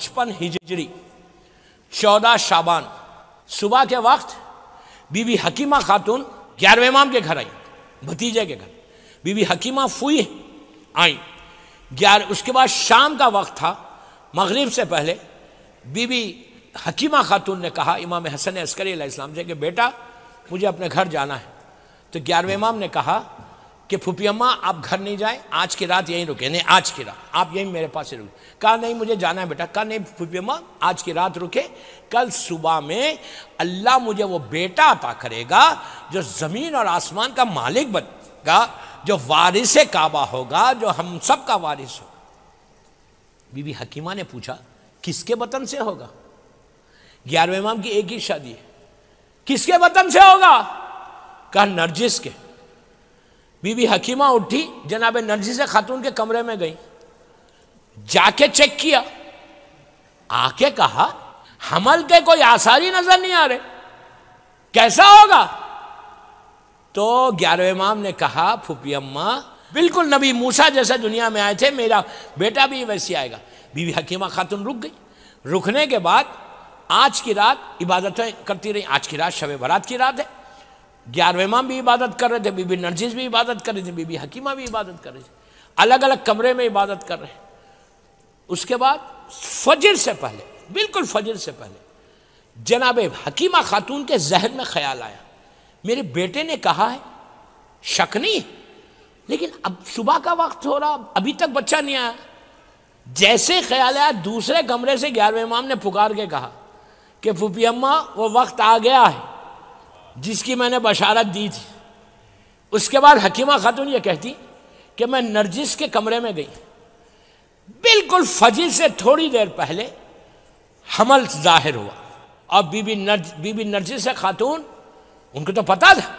55 ہجری 14 شعبان صبح کے وقت بی بی حکیمہ خاتون 11ویں امام کے گھر آئی، بھتیجے کے گھر بی بی حکیمہ فوئی آئیں۔ اس کے بعد شام کا وقت تھا، مغرب سے پہلے بی بی حکیمہ خاتون نے کہا امام حسن عسکری علیہ السلام سے کہ بیٹا مجھے اپنے گھر جانا ہے۔ تو 11ویں امام نے کہا کہ پھوپھی اماں آپ گھر نہیں جائیں، آج کی رات یہیں رکے، نہیں آج کی رات آپ یہیں میرے پاس ہی رکے۔ کہا نہیں مجھے جانا ہے بیٹا۔ کہا نہیں پھوپھی اماں آج کی رات رکے، کل صبح میں اللہ مجھے وہ بیٹا عطا کرے گا جو زمین اور آسمان کا مالک بنے گا، جو وارث کعبہ ہوگا، جو ہم سب کا وارث ہوگا۔ بی بی حکیمہ نے پوچھا کس کے وطن سے ہوگا؟ 11ویں امام کی ایک ہی شادی ہے، کس کے وطن سے ہوگا؟ کہا نرجس کے۔ بی بی حکیمہ اٹھی، جناب نرجس خاتون کے کمرے میں گئی، جا کے چیک کیا، آ کے کہا حمل کے کوئی آثار ہی نظر نہیں آ رہے، کیسا ہوگا؟ تو 11ویں امام نے کہا پھوپھی اماں بالکل نبی موسیٰ جیسے دنیا میں آئے تھے، میرا بیٹا بھی ویسی آئے گا۔ بی بی حکیمہ خاتون رک گئی۔ رکنے کے بعد آج کی رات عبادتیں کرتی رہی، آج کی رات شب برات کی رات ہے، 11ویں امام بھی عبادت کر رہے تھے، بی بی نرجس بھی عبادت کر رہی تھی، بی بی حکیمہ بھی عبادت کر رہی تھی، الگ الگ کمرے میں عبادت کر رہے ہیں۔ اس کے بعد فجر سے پہلے، بالکل فجر سے پہلے جناب حکیمہ خاتون کے ذہن میں خیال آیا میرے بیٹے نے کہا ہے شک نہیں، لیکن اب صبح کا وقت ہو رہا، ابھی تک بچہ نہیں آیا۔ جیسے خیال آیا دوسرے کمرے سے 11ویں امام نے پکار کے کہا کہ پھوپھی اماں وہ وقت آ گیا ہے جس کی میں نے بشارت دی تھی۔ اس کے بعد حکیمہ خاتون یہ کہتی کہ میں نرجس کے کمرے میں گئی، بالکل فجر سے تھوڑی دیر پہلے حمل ظاہر ہوا، اور بی بی نرجس خاتون ان کو تو پتا تھا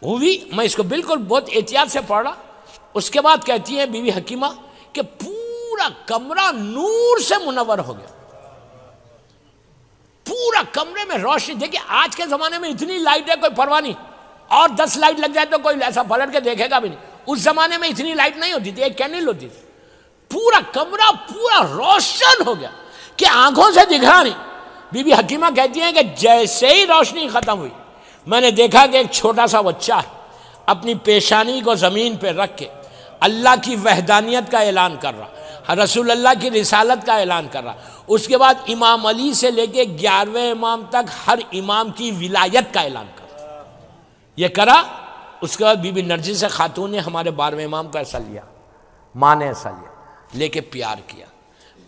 ہوئی، میں اس کو بالکل بہت احتیاط سے پڑھ رہا۔ اس کے بعد کہتی ہے بی بی حکیمہ کہ پورا کمرہ نور سے منور ہو گیا، پورا کمرے میں روشنی۔ دیکھیں آج کے زمانے میں اتنی لائٹ ہے کوئی پرواہ نہیں، اور 10 لائٹ لگ جائے تو کوئی ایسا پلٹ کے دیکھے گا بھی نہیں۔ اس زمانے میں اتنی لائٹ نہیں ہوتی تھی، ایک کینڈل ہوتی تھی، پورا کمرہ پورا روشن ہو گیا کہ آنکھوں سے دکھ رہا نہیں۔ بی بی حکیمہ کہتی ہیں کہ جیسے ہی روشنی ختم ہوئی میں نے دیکھا کہ ایک چھوٹا سا بچہ اپنی پیشانی کو زمین پہ رکھ کے اللہ کی وحدانیت کا اعلان کر رہا، رسول اللہ کی رسالت کا اعلان کر رہا۔ اس کے بعد امام علی سے لے کے 11ویں امام تک ہر امام کی ولایت کا اعلان کر رہا، یہ کرا۔ اس کے بعد بی بی نرجس خاتون نے ہمارے 12ویں امام کو ایسا لیا، ماں نے ایسا لیا، لے کے پیار کیا،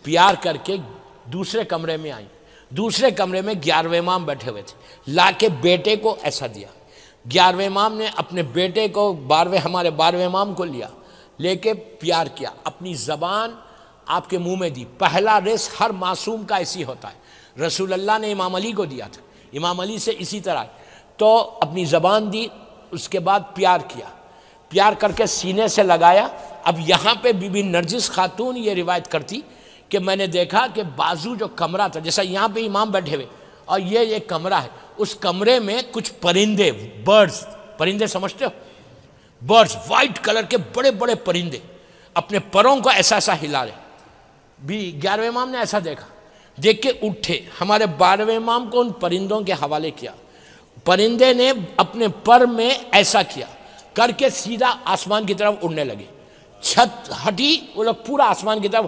پیار کر کے دوسرے کمرے میں آئی۔ دوسرے کمرے میں 11ویں امام بیٹھے ہوئے تھے، لا کے بیٹے کو ایسا دیا۔ 11ویں امام نے اپنے بیٹے کو ہمارے 12ویں امام کو لیا، لے کے پیار کیا، اپنی زبان آپ کے منہ میں دی۔ پہلا رزق ہر معصوم کا ایسی ہوتا ہے، رسول اللہ نے امام علی کو دیا تھا، امام علی سے اسی طرح تو اپنی زبان دی۔ اس کے بعد پیار کیا، پیار کر کے سینے سے لگایا۔ اب یہاں پہ بی بی نرجس خاتون یہ روایت کرتی کہ میں نے دیکھا کہ بازو جو کمرہ تھا، جیسا یہاں پہ امام بیٹھے ہوئے اور یہ ایک کمرہ ہے، اس کمرے میں کچھ پرندے، برڈز، پرندے سمجھتے ہو، برڈز وائٹ کلر کے بڑے بڑے پرندے اپنے پروں کو ایسا ایسا ہلا رہے۔ بھی 11ویں امام نے ایسا دیکھا، دیکھ کے اٹھے، ہمارے 12ویں امام کو ان پرندوں کے حوالے کیا۔ پرندے نے اپنے پر میں ایسا کیا کر کے سیدھا آسمان کی طرف اڑنے لگے، چھت ہٹی، وہ لوگ پورا آسمان کی طرف۔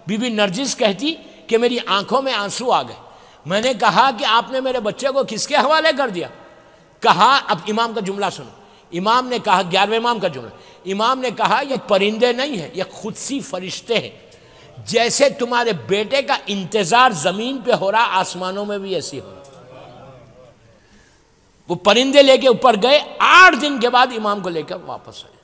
بی بی نرجس کہتی کہ میری آنکھوں میں آنسو آ گئے، میں نے کہا کہ آپ نے میرے بچے کو کس کے حوالے کر دیا؟ کہا، اب امام کا جملہ سنو، امام نے کہا، 11ویں امام کا جملہ، امام نے کہا یہ پرندے نہیں ہیں، یہ قدسی فرشتے ہیں، جیسے تمہارے بیٹے کا انتظار زمین پہ ہو رہا آسمانوں میں بھی ایسی ہو رہا۔ وہ پرندے لے کے اوپر گئے، 8 دن کے بعد امام کو لے کر واپس آئے۔